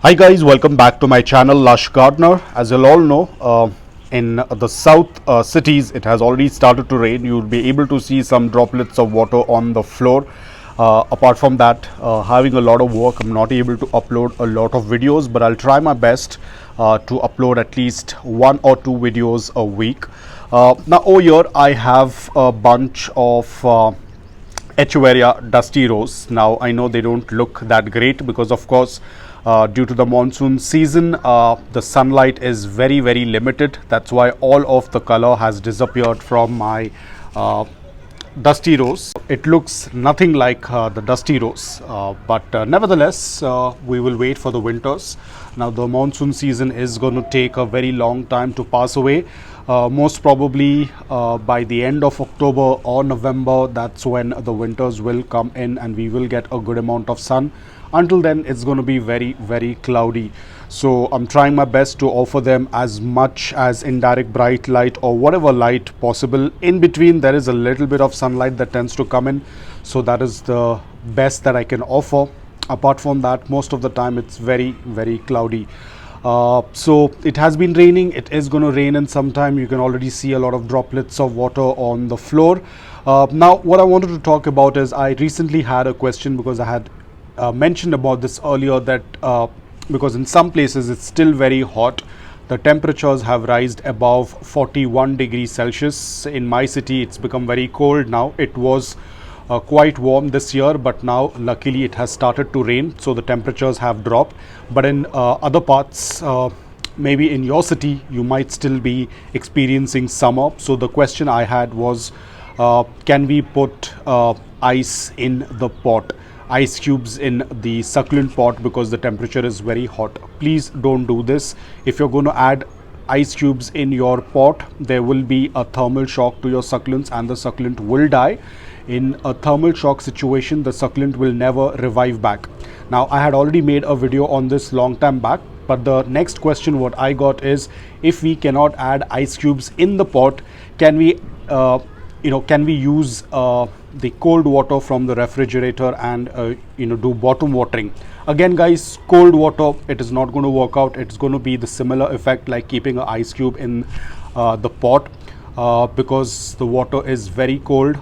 Hi guys, welcome back to my channel Lush Gardener. As you'll all know, in the south cities it has already started to rain. You'll be able to see some droplets of water on the floor. Apart from that, having a lot of work, I'm not able to upload a lot of videos, but I'll try my best to upload at least 1 or 2 videos a week. Now over here I have a bunch of haworthia dusty rose. Now I know they don't look that great because of course due to the monsoon season the sunlight is very limited. That's why all of the color has disappeared from my dusty rose. It looks nothing like the dusty rose, but nevertheless we will wait for the winters. Now the monsoon season is going to take a very long time to pass away. Most probably by the end of October or November, that's when the winters will come in and we will get a good amount of sun. Until then it's going to be very cloudy, so I'm trying my best to offer them as much as indirect bright light or whatever light possible. In between there is a little bit of sunlight that tends to come in, so that is the best that I can offer. Apart from that, most of the time it's very cloudy. So it has been raining. It is going to rain in some time. You can already see a lot of droplets of water on the floor. Now what I wanted to talk about is I recently had a question, because I had mentioned about this earlier, that because in some places it's still very hot. The temperatures have risen above 41 degrees Celsius. In my city it's become very cold now. It was quite warm this year, but now luckily it has started to rain, so the temperatures have dropped. But in other parts, maybe in your city, you might still be experiencing summer. So the question I had was, can we put ice in the pot, ice cubes in the succulent pot, because the temperature is very hot? Please don't do this. If you're going to add ice cubes in your pot, there will be a thermal shock to your succulents and the succulent will die. In a thermal shock situation, the succulent will never revive back. Now I had already made a video on this long time back, but the next question what I got is, if we cannot add ice cubes in the pot, can we can we use the cold water from the refrigerator and do bottom watering? Again guys, cold water, it is not going to work out. It's going to be the similar effect like keeping an ice cube in the pot, because the water is very cold.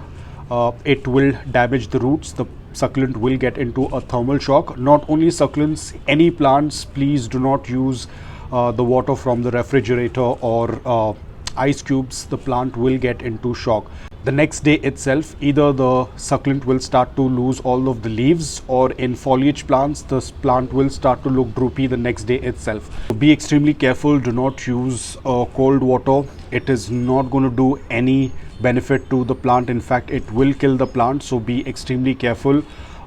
It will damage the roots. The succulent will get into a thermal shock. Not only succulents, any plants, please do not use the water from the refrigerator or ice cubes. The plant will get into shock. The next day itself, either the succulent will start to lose all of the leaves, or in foliage plants, this plant will start to look droopy the next day itself. Be extremely careful. Do not use cold water. It is not going to do any benefit to the plant. In fact, it will kill the plant. So be extremely careful.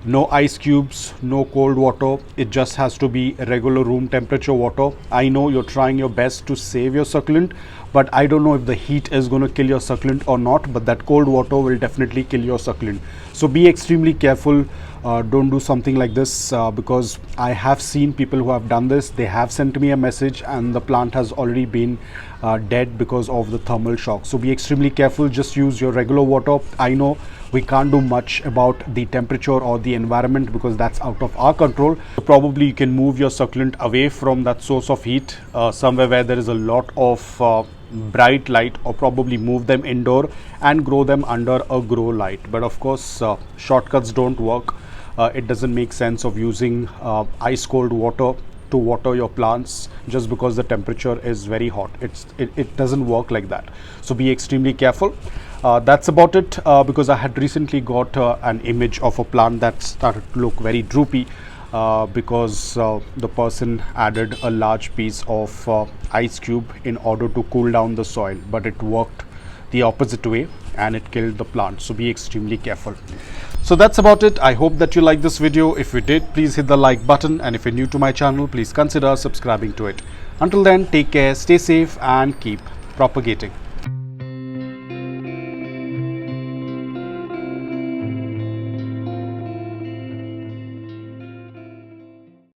No ice cubes, no cold water. It just has to be regular room temperature water. I know you're trying your best to save your succulent, but I don't know if the heat is going to kill your succulent or not, but that cold water will definitely kill your succulent. So be extremely careful. Don't do something like this, because I have seen people who have done this. They have sent me a message and the plant has already been dead because of the thermal shock. So be extremely careful. Just use your regular water. I know we can't do much about the temperature or the environment because that's out of our control. So probably you can move your succulent away from that source of heat, somewhere where there is a lot of bright light, or probably move them indoor and grow them under a grow light. But of course shortcuts don't work. It doesn't make sense of using ice cold water to water your plants just because the temperature is very hot. It doesn't work like that. So be extremely careful. That's about it, because I had recently got an image of a plant that started to look very droopy because the person added a large piece of ice cube in order to cool down the soil, but it worked the opposite way and it killed the plant. So be extremely careful. So that's about it. I hope that you liked this video. If you did, please hit the like button, and if you're new to my channel, please consider subscribing to it. Until then, take care, stay safe and keep propagating.